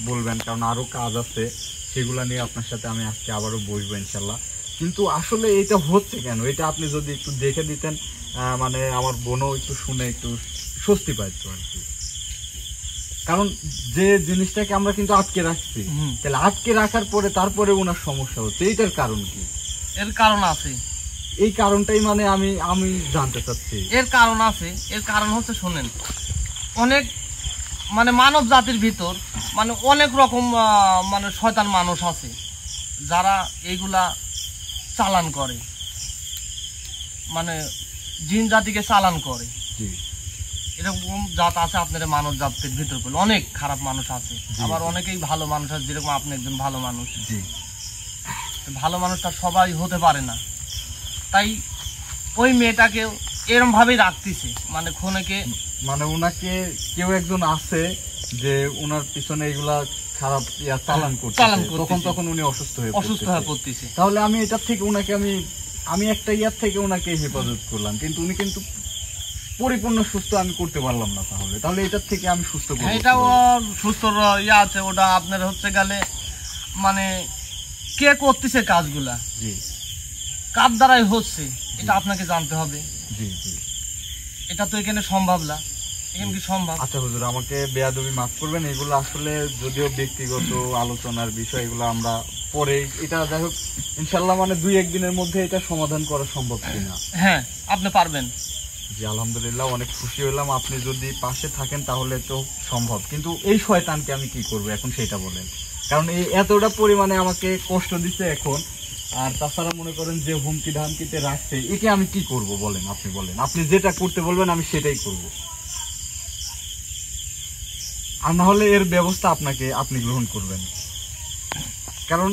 বলবেন, কারণ আরো কাজ আছে, সেগুলা নিয়ে আপনার সাথে আমি আজকে আবারও বসবো ইনশাল্লাহ। কিন্তু আসলে এটা হচ্ছে কেন, এটা আপনি যদি একটু দেখে দিতেন, মানে আমার বোনও একটু শুনে একটু স্বস্তি পাইতো আর কি। কারণ যে জিনিসটাকে আমরা কিন্তু আটকে রাখছি, তাহলে আটকে রাখার পরে তারপরে ওনার সমস্যা হচ্ছে, এইটার কারণ কি? এর কারণ আছে, এই কারণটাই মানে আমি জানতে চাচ্ছি। এর কারণ আছে, এর কারণ হচ্ছে শোনেন, অনেক মানে মানব জাতির ভিতর মানে অনেক রকম মানে শয়তান মানুষ আছে যারা এইগুলা চালান করে, মানে জিন জাতিকে চালান করে। এরকম জাত আছে আপনার মানব জাতির ভিতর, অনেক খারাপ মানুষ আছে, আবার অনেকেই ভালো মানুষ আছে, যেরকম আপনি একজন ভালো মানুষ। ভালো মানুষটা সবাই হতে পারে না, তাই ওই মেয়েটাকে এরকম ভাবেই রাখতেছে, মানে খুনেকে, মানে ওনাকে কেউ একজন আছে যে ওনার পিছনে এগুলা খারাপ চালান করছে, তখন উনি অসুস্থ হয়ে পড়তেছে। তাহলে আমি এটার থেকে ওনাকে আমি একটা ইয়ার থেকে ওনাকে হেফাজত করলাম, কিন্তু উনি কিন্তু পরিপূর্ণ সুস্থ আমি করতে পারলাম না। তাহলে এটার থেকে আমি সুস্থ করব। এটা ও সুস্থ ইয়া আছে, ওটা আপনার হচ্ছে গেলে মানে কে করতেছে কাজগুলা, কার দ্বারাই হচ্ছে, এটা আপনাকে জানতে হবে। জি জি, এটা তো এখানে সম্ভব না, এখানে কি সম্ভব? আচ্ছা হুজুর, আমাকে বেয়াদবি মাফ করবেন, এগুলো আসলে যদিও ব্যক্তিগত আলোচনার বিষয়, এগুলো আমরা পরে, এটা যাই হোক ইনশাল্লাহ মানে 2-1 দিনের মধ্যে এটা সমাধান করা সম্ভব কিনা। হ্যাঁ আপনি পারবেন। জি আলহামদুলিল্লাহ, অনেক খুশি হলাম, আপনি যদি পাশে থাকেন তাহলে তো সম্ভব। কিন্তু এই শয়তানকে আমি কি করবো এখন সেটা বলেন, কারণ এই এতটা পরিমাণে আমাকে কষ্ট দিচ্ছে এখন। আর তাছাড়া মনে করেন যে হুমকি ধামকিতে রাখছে, একে আমি কি করব বলেন, আপনি বলেন, আপনি যেটা করতে বলবেন আমি সেটাই করব। আর না হলে এর ব্যবস্থা আপনি গ্রহণ করবেন, কারণ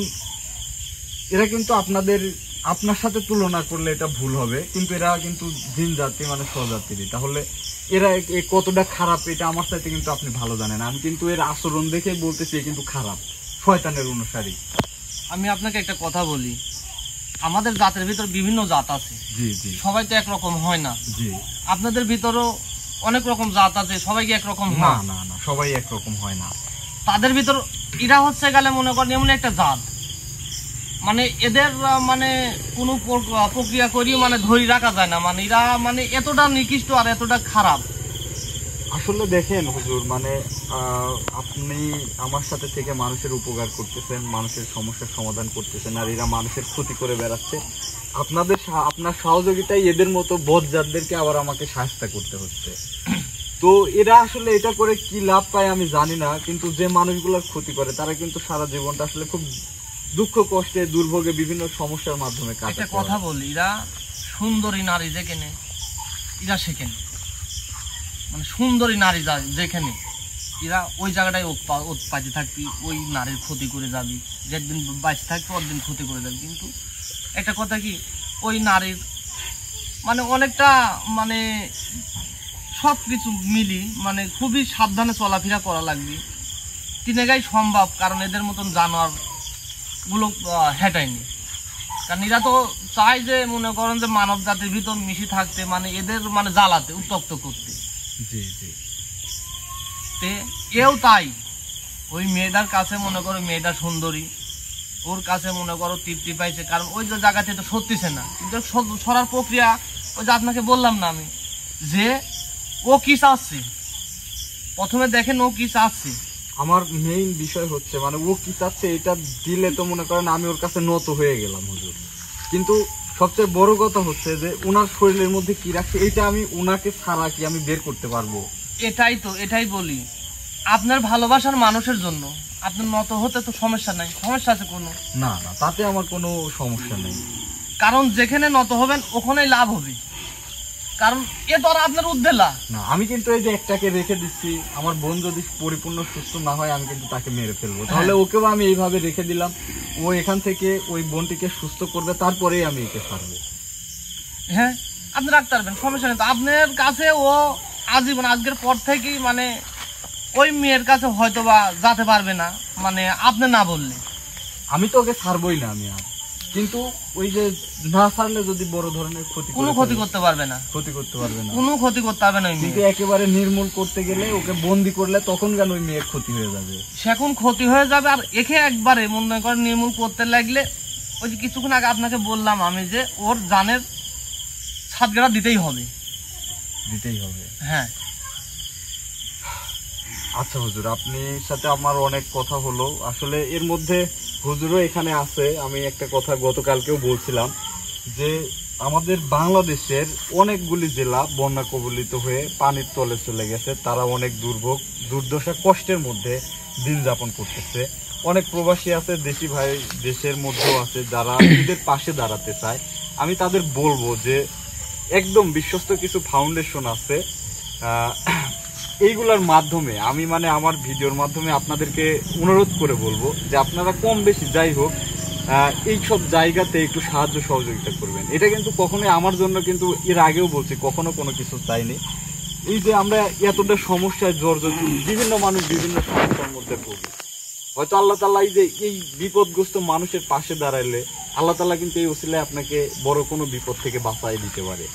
এরা কিন্তু আপনার সাথে তুলনা করলে এটা ভুল হবে, কিন্তু এরা কিন্তু জিন জাতি মানে স্বজাতিরই। তাহলে এরা কতটা খারাপ এটা আমার সাথে কিন্তু আপনি ভালো জানেন। আমি কিন্তু এর আচরণ দেখে বলতেছি কিন্তু খারাপ, শয়তানের অনুসারী। আমি আপনাকে একটা কথা বলি, আমাদের জাতের ভিতর বিভিন্ন জাত আছে, জি জি, সবাই তো একরকম হয় না। জি, আপনাদের ভিতরও অনেক রকম জাত আছে, সবাই কি একরকম না হয়? না না, সবাই একরকম হয় না। তাদের ভিতর এরা হচ্ছে গেলে মনে করেন এমন একটা জাত, মানে এদের মানে কোনো প্রক্রিয়া করি মানে ধরে রাখা যায় না, মানে এরা মানে এতটা নিকৃষ্ট আর এতটা খারাপ। আসলে দেখেন হুজুর, মানে আপনি আমার সাথে থেকে মানুষের উপকার করতেছেন, মানুষের সমস্যার সমাধান করতেছেন, আর এরা মানুষের ক্ষতি করে বেড়াচ্ছে। আপনার সহযোগিতায় এদের মতো বদজাতদেরকে আবার আমাকে সাহায্য করতে হচ্ছে। তো এরা আসলে এটা করে কি লাভ পায় আমি জানি না, কিন্তু যে মানুষগুলোর ক্ষতি করে তারা কিন্তু সারা জীবনটা আসলে খুব দুঃখ কষ্টে দুর্ভোগে বিভিন্ন সমস্যার মাধ্যমে একটা কাটায়। কথা বলি, এরা সুন্দরী নারী যেখানে এরা সেখানে, মানে সুন্দরী নারী যেখানে এরা ওই জায়গাটায় উৎপাদে থাকবি, ওই নারীর ক্ষতি করে যাবি, যেদিন বাঁচে থাকবি ওর দিন ক্ষতি করে যাবি। কিন্তু একটা কথা কি, ওই নারীর মানে অনেকটা মানে সব কিছু মিলি মানে খুবই সাবধানে চলাফেরা করা লাগবে, তিনেগাই সম্ভব। কারণ এদের মতন জানোয়ার গুলো হেঁটায়নি, কারণ এরা তো চায় যে মনে করেন যে মানব জাতির ভিতর মিশে থাকতে, মানে এদের মানে জ্বালাতে, উত্তপ্ত করতে। জি জি, এও তাই, ওই মেয়েটার কাছে মনে করো মেয়েটা সুন্দরী, ওর কাছে মনে করো তৃপ্তি পাইছে, কারণ ওই যে জায়গাতে তো সত্যিছে না, কিন্তু সরার প্রক্রিয়া ওই যে আপনাকে বললাম না আমি, যে ও কি চাচ্ছে প্রথমে দেখেন, ও কি চাচ্ছে। আমার মেইন বিষয় হচ্ছে মানে ও কি চাচ্ছে এটা দিলে তো মনে করেন আমি ওর কাছে নত হয়ে গেলাম হুজুর। কিন্তু সবচেয়ে বড় কথা হচ্ছে যে ওনার শরীরের মধ্যে কি রাখছে এটা আমি ওনাকে ছাড়া কি আমি বের করতে পারবো? এটাই বলি, আপনার ভালোবাসার মানুষের জন্য আপনার নত হতে তো সমস্যা নাই, সমস্যা আছে কোনো? না না, তাতে আমার কোনো সমস্যা নেই। কারণ যেখানে নত হবেন ওখানেই লাভ হবে, কারণ এ তো আর আপনার উদ্দেলা না, আমি কিন্তু এই যে একটাকে রেখে দিচ্ছি, আমার বোন যদি পরিপূর্ণ সুস্থ না হয় আমি কিন্তু তাকে মেরে ফেলবো, তাহলে ওকেও আমি এইভাবে রেখে দিলাম, ও এখান থেকে ওই বোনটিকে সুস্থ করবে, তারপরেই আমি একে ছাড়বো। হ্যাঁ আপনি রাখতে পারবেন, সমস্যা নেই। তো আপনার কাছে ও আজীবন আজকের পর থেকেই মানে ওই মেয়ের কাছে হয়তো বা যেতে পারবে না, মানে আপনি না বললে। আমি তো ওকে ছাড়বই না আমি আর, কিন্তু ওই যে না ছাড়লে যদি বড় ধরনের ক্ষতি কোনো ক্ষতি করতে পারবে না, ক্ষতি করতে পারবে না, কোনো ক্ষতি করতে পারবে না ওই কিন্তু মেয়ে। একেবারে নির্মূল করতে গেলে ওকে বন্দি করলে তখন কেন ওই মেয়ের ক্ষতি হয়ে যাবে, সেখন ক্ষতি হয়ে যাবে। আর একে একবারে মনে করেন নির্মূল করতে লাগলে ওই যে কিছুক্ষণ আগে আপনাকে বললাম আমি যে ওর জানের সাতগেরা দিতেই হবে, দিতেই হবে। হ্যাঁ। আচ্ছা হুজুর, আপনার সাথে আমার অনেক কথা হলো, আসলে এর মধ্যে হুজুরও এখানে আছে। আমি একটা কথা গতকালকেও বলছিলাম যে আমাদের বাংলাদেশের অনেকগুলি জেলা বন্যা কবলিত হয়ে পানির তলে চলে গেছে, তারা অনেক দুর্ভোগ দুর্দশা কষ্টের মধ্যে দিন যাপন করতেছে। অনেক প্রবাসী আছে, দেশি ভাই দেশের মধ্যেও আছে যারা এদের পাশে দাঁড়াতে চায়। আমি তাদের বলবো যে একদম বিশ্বস্ত কিছু ফাউন্ডেশন আছে, এইগুলোর মাধ্যমে আমি মানে আমার ভিডিওর মাধ্যমে আপনাদেরকে অনুরোধ করে বলবো যে আপনারা কম বেশি যাই হোক এইসব জায়গাতে একটু সাহায্য সহযোগিতা করবেন। এটা কিন্তু কখনোই আমার জন্য, কিন্তু এর আগেও বলছি, কখনো কোনো কিছু চাইনি। এই যে আমরা এতটা সমস্যায় জর্জরিত, বিভিন্ন মানুষ বিভিন্ন সমস্যার মধ্যে পড়বে, হয়তো আল্লাহ তাআলা এই যে এই বিপদগ্রস্ত মানুষের পাশে দাঁড়াইলে আল্লাহ তাআলা কিন্তু এই ওসিলায় আপনাকে বড় কোনো বিপদ থেকে বাঁচাই দিতে পারে।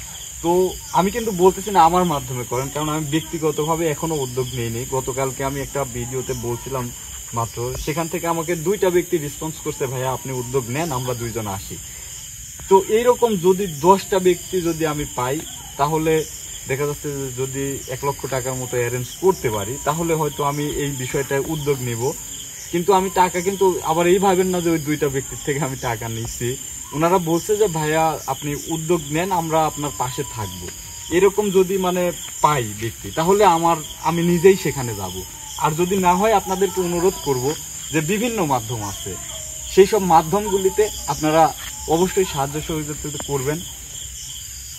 তো আমি কিন্তু বলতেছি না আমার মাধ্যমে করেন, কারণ আমি ব্যক্তিগতভাবে এখনো উদ্যোগ নিইনি। গতকালকে আমি একটা ভিডিওতে বলছিলাম মাত্র, সেখান থেকে আমাকে 2টা ব্যক্তি রেসপন্স করছে, ভাইয়া আপনি উদ্যোগ নেন, আমরা 2 জন আসি। তো এইরকম যদি 10টা ব্যক্তি যদি আমি পাই, তাহলে দেখা যাচ্ছে যে যদি 1 লক্ষ টাকার মতো অ্যারেঞ্জ করতে পারি, তাহলে হয়তো আমি এই বিষয়টায় উদ্যোগ নিব। কিন্তু আমি টাকা কিন্তু আবার এই ভাবেন না যে ওই 2টা ব্যক্তির থেকে আমি টাকা নিচ্ছি। ওনারা বলছে যে ভাইয়া আপনি উদ্যোগ নেন, আমরা আপনার পাশে থাকবো। এরকম যদি মানে পাই ব্যক্তি, তাহলে আমি নিজেই সেখানে যাব। আর যদি না হয় আপনাদেরকে অনুরোধ করব যে বিভিন্ন মাধ্যম আছে, সেই সব মাধ্যমগুলিতে আপনারা অবশ্যই সাহায্য সহযোগিতা করবেন।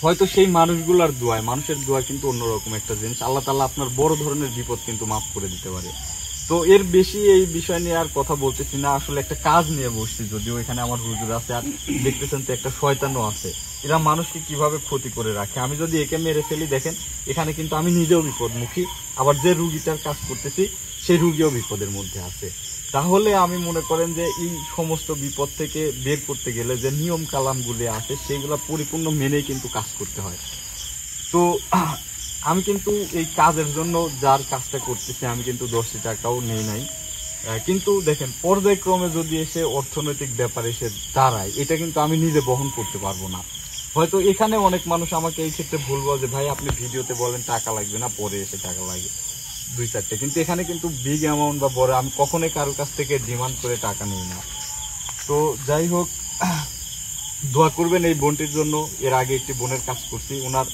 হয়তো সেই মানুষগুলোর দোয়ায়, মানুষের দোয়া কিন্তু অন্যরকম একটা জিনিস, আল্লাহ তাআলা আপনার বড় ধরনের বিপদ কিন্তু মাফ করে দিতে পারে। তো এর বেশি এই বিষয় নিয়ে আর কথা বলতেছি না, আসলে একটা কাজ নিয়ে বসছি। যদিও এখানে আমার হুজুর আছে, আর দেখতেছেন তো একটা শয়তানও আছে, এরা মানুষকে কিভাবে ক্ষতি করে রাখে। আমি যদি একে মেরে ফেলি, দেখেন এখানে কিন্তু আমি নিজেও বিপদমুখী, আবার যে রুগীটার কাজ করতেছি সেই রুগীও বিপদের মধ্যে আছে। তাহলে আমি মনে করেন যে এই সমস্ত বিপদ থেকে বের করতে গেলে যে নিয়ম কালামগুলি আছে সেইগুলা পরিপূর্ণ মেনেই কিন্তু কাজ করতে হয়। তো আমি কিন্তু এই কাজের জন্য যার কাজটা করতেছি আমি কিন্তু 10 টাকাও নেই নাই, কিন্তু দেখেন পর্যায়ক্রমে যদি এসে অর্থনৈতিক ব্যাপারে এসে দাঁড়ায়, এটা কিন্তু আমি নিজে বহন করতে পারবো না। হয়তো এখানে অনেক মানুষ আমাকে এই ক্ষেত্রে বলবো যে ভাই আপনি ভিডিওতে বলেন টাকা লাগবে না, পরে এসে টাকা লাগে 2-4টা, কিন্তু এখানে কিন্তু বিগ অ্যামাউন্ট বা বড় আমি কখনোই কারোর কাছ থেকে ডিমান্ড করে টাকা নিই না। তো যাই হোক, দোয়া করবেন এই বোনটির জন্য। এর আগে একটি বোনের কাজ করছি, ওনার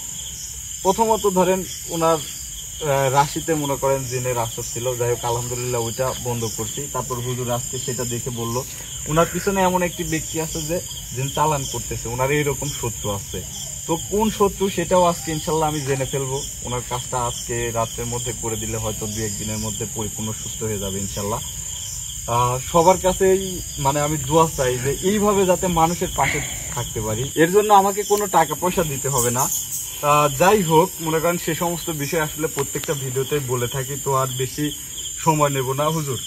প্রথমত ধরেন ওনার রাশিতে মনে করেন জিনের আসর ছিল, যাই হোক আলহামদুলিল্লাহ ওইটা বন্ধ করছি। তারপর হুজুর আজকে সেটা দেখে বলল ওনার পিছনে এমন একটি ব্যক্তি আছে যে জিন চালান করতেছে, ওনার এইরকম শত্রু আছে। তো কোন শত্রু সেটাও আজকে ইনশাল্লাহ আমি জেনে ফেলবো। ওনার কাজটা আজকে রাত্রের মধ্যে করে দিলে হয়তো 2-1 দিনের মধ্যে পরিপূর্ণ সুস্থ হয়ে যাবে ইনশাল্লাহ। সবার কাছেই মানে আমি দোয়া চাই যে এইভাবে যাতে মানুষের পাশে থাকতে পারি, এর জন্য আমাকে কোনো টাকা পয়সা দিতে হবে না। যাই হোক, মনে করেন সে সমস্ত বিষয় আসলে প্রত্যেকটা ভিডিওতে বলে থাকি, তো আর বেশি সময় নেব না। হুজুর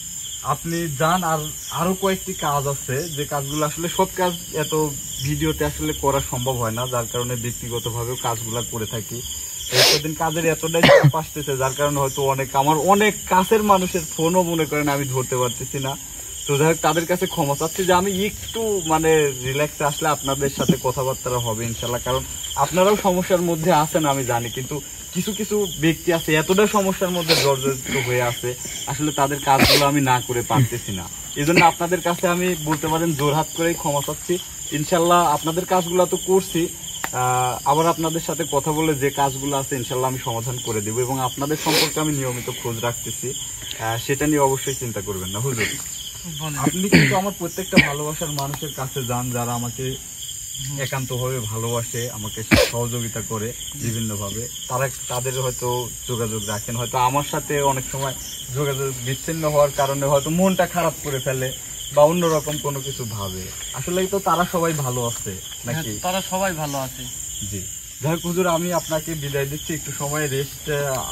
আপনি যান, আর আরো কয়েকটি কাজ আছে যে কাজগুলো আসলে সব কাজ এত ভিডিওতে আসলে করা সম্ভব হয় না, যার কারণে ব্যক্তিগতভাবেও কাজগুলো করে থাকি। একদিন কাজের এতটাই চাপ আসতেছে যার কারণে হয়তো আমার অনেক কাছের মানুষের ফোনও মনে করেন আমি ধরতে পারতেছি না। তো যাই হোক তাদের কাছে ক্ষমা চাচ্ছি যে আমি একটু মানে রিল্যাক্সে আসলে আপনাদের সাথে কথাবার্তা হবে ইনশাল্লাহ, কারণ আপনারাও সমস্যার মধ্যে আছেন আমি জানি, কিন্তু কিছু কিছু ব্যক্তি আছে এতটা সমস্যার মধ্যে জর্জরিত হয়ে আছে, আসলে তাদের কাজগুলো আমি না করে পারতেছি না। এই জন্য আপনাদের কাছে আমি বলতে পারেন জোরহাত করেই ক্ষমা চাচ্ছি। ইনশাল্লাহ আপনাদের কাজগুলো তো করছি, আবার আপনাদের সাথে কথা বলে যে কাজগুলো আছে ইনশাল্লাহ আমি সমাধান করে দেব, এবং আপনাদের সম্পর্কে আমি নিয়মিত খোঁজ রাখতেছি, সেটা নিয়ে অবশ্যই চিন্তা করবেন না হুজুর। বলেন। আপনি কিন্তু আমার প্রত্যেকটা ভালোবাসার মানুষের কাছে যান, যারা আমাকে একান্তভাবে ভালোবাসে, আমাকে সহযোগিতা করে বিভিন্নভাবে, তাদের হয়তো যোগাযোগ রাখেন। হয়তো আমার সাথে অনেক সময় যোগাযোগ বিচ্ছিন্ন হওয়ার কারণে হয়তো মনটা খারাপ করে ফেলে বা অন্যরকম কোনো কিছু ভাবে, আসলে তো তারা সবাই ভালো আছে নাকি? হ্যাঁ, তারা সবাই ভালো আছে। জি, যাই হোক হুজুর, আমি আপনাকে বিদায় দিচ্ছি, একটু সময় রেস্ট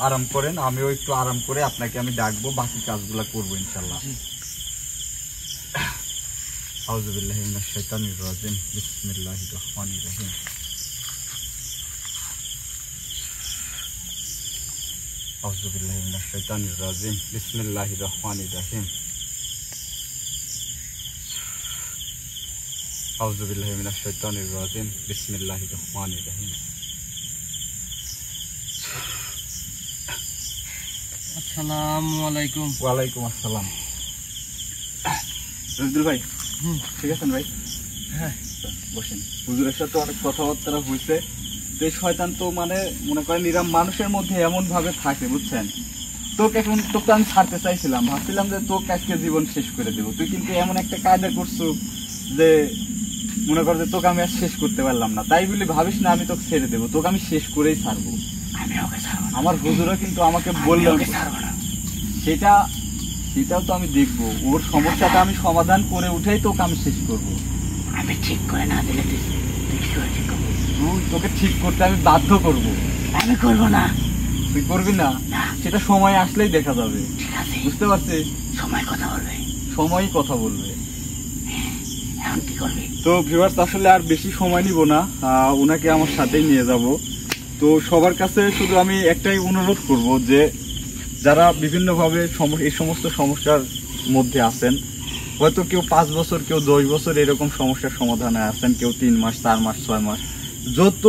আরাম করেন, আমিও একটু আরাম করে আপনাকে আমি ডাকবো, বাকি কাজগুলো করবো ইনশাল্লাহ। আউযু বিল্লাহি মিনাশ শাইতানির রাজিম, বিসমিল্লাহির রহমানির রহিম। আউযু বিল্লাহি মিনাশ শাইতানির রাজিম, বিসমিল্লাহির রহমানির রহিম। আউযু বিল্লাহি মিনাশ শাইতানির রাজিম, বিসমিল্লাহির রহমানির রহিম। আসসালামু আলাইকুম। ওয়ালাইকুম আসসালাম। রবিদুল ভাই, ঠিক আছেন ভাই? হ্যাঁ। বসেন। হুজুরের সাথে অনেক কথাবার্তা হয়েছে। তো এই শয়তান তো মানে মনে করেন নিরাম মানুষের মধ্যে এমন ভাবে থাকে, বুঝছেন? তোকে আমি ছাড়তে চাইছিলাম, ভাবছিলাম যে তোকে আজকে জীবন শেষ করে দেবো, তুই কিন্তু এমন একটা কায়দা করছো যে মনে কর যে তোকে আমি আর শেষ করতে পারলাম না। তাই বলে ভাবিস না আমি তোকে ছেড়ে দেবো, তোকে আমি শেষ করেই ছাড়বো। আমি ওকে ছাড়বো না, আমার হুজুরও কিন্তু আমাকে আমি বললেন ওকে ছাড়বো না। সেটাও তো আমি দেখবো, ওর সমস্যাটা আমি সমাধান করে উঠেই তোকে আমি শেষ করবো। আমি ঠিক করে না দিলে তুই কি করে ঠিক করবি? তোকে ঠিক করতে আমি বাধ্য করবো। আমি করবো না। তুই করবি না? না। সেটা সময় আসলেই দেখা যাবে, ঠিক আছে, বুঝতে পারছিস? সময় কথা বলবে। সময়ই কথা বলবে। এখন কি করবি? তো ভিউয়ার্স, আসলে আর বেশি সময় নিব না, ওনাকে আমার সাথেই নিয়ে যাব। তো সবার কাছে শুধু আমি একটাই অনুরোধ করব যে যারা বিভিন্নভাবে এই সমস্ত সমস্যার মধ্যে আছেন, হয়তো কেউ 5 বছর, কেউ 10 বছর এরকম সমস্যার সমাধানে আছেন, কেউ 3 মাস, 4 মাস, 6 মাস, যত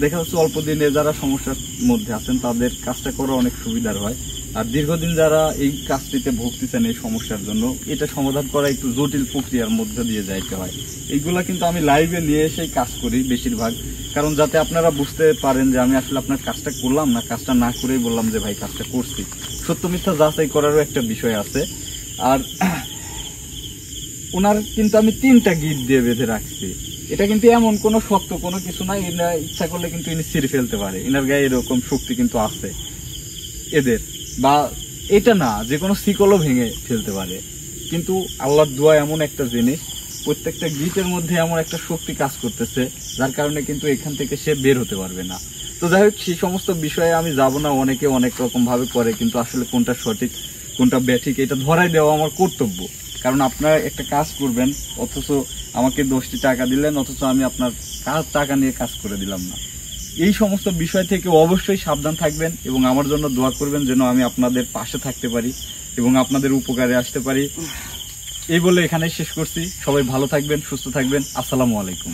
দেখা যাচ্ছে অল্প দিনে যারা সমস্যার মধ্যে আছেন তাদের কাজটা করা অনেক সুবিধার হয়। আর দীর্ঘদিন যারা এই কাজটিতে ভুগতেছেন এই সমস্যার জন্য, এটা সমাধান করা একটু জটিল প্রক্রিয়ার মধ্যে দিয়ে যাইতে হয়। এইগুলা কিন্তু আমি লাইভে নিয়ে এসেই কাজ করি বেশিরভাগ, কারণ যাতে আপনারা বুঝতে পারেন যে আমি আসলে আপনার কাজটা করলাম না, কাজটা না করেই বললাম যে ভাই কাজটা করছি। সত্য মিথ্যা যাচাই করারও একটা বিষয় আছে। আর ওনার কিন্তু আমি 3টা গিট দিয়ে বেঁধে রাখছি। এটা কিন্তু এমন কোনো শক্ত কোনো কিছু নাই, এরা ইচ্ছা করলে কিন্তু ইনি ছিঁড়ে ফেলতে পারে, এনার গায়ে এরকম শক্তি কিন্তু আছে এদের। বা এটা না, যে কোনো শিকলও ভেঙে ফেলতে পারে। কিন্তু আল্লাহর দোয়া এমন একটা জিনিস, প্রত্যেকটা গিটের মধ্যে এমন একটা শক্তি কাজ করতেছে, যার কারণে কিন্তু এখান থেকে সে বের হতে পারবে না। তো যাই হোক, সেই সমস্ত বিষয়ে আমি যাব না। অনেকে অনেক রকম ভাবে করে, কিন্তু আসলে কোনটা সঠিক কোনটা ব্যাঠিক এটা ধরাই দেওয়া আমার কর্তব্য। কারণ আপনারা একটা কাজ করবেন, অথচ আমাকে 10টি টাকা দিলেন, অথচ আমি আপনার টাকা নিয়ে কাজ করে দিলাম না। এই সমস্ত বিষয় থেকে অবশ্যই সাবধান থাকবেন এবং আমার জন্য দোয়া করবেন যেন আমি আপনাদের পাশে থাকতে পারি এবং আপনাদের উপকারে আসতে পারি। এই বলে এখানেই শেষ করছি। সবাই ভালো থাকবেন, সুস্থ থাকবেন। আসসালামু আলাইকুম।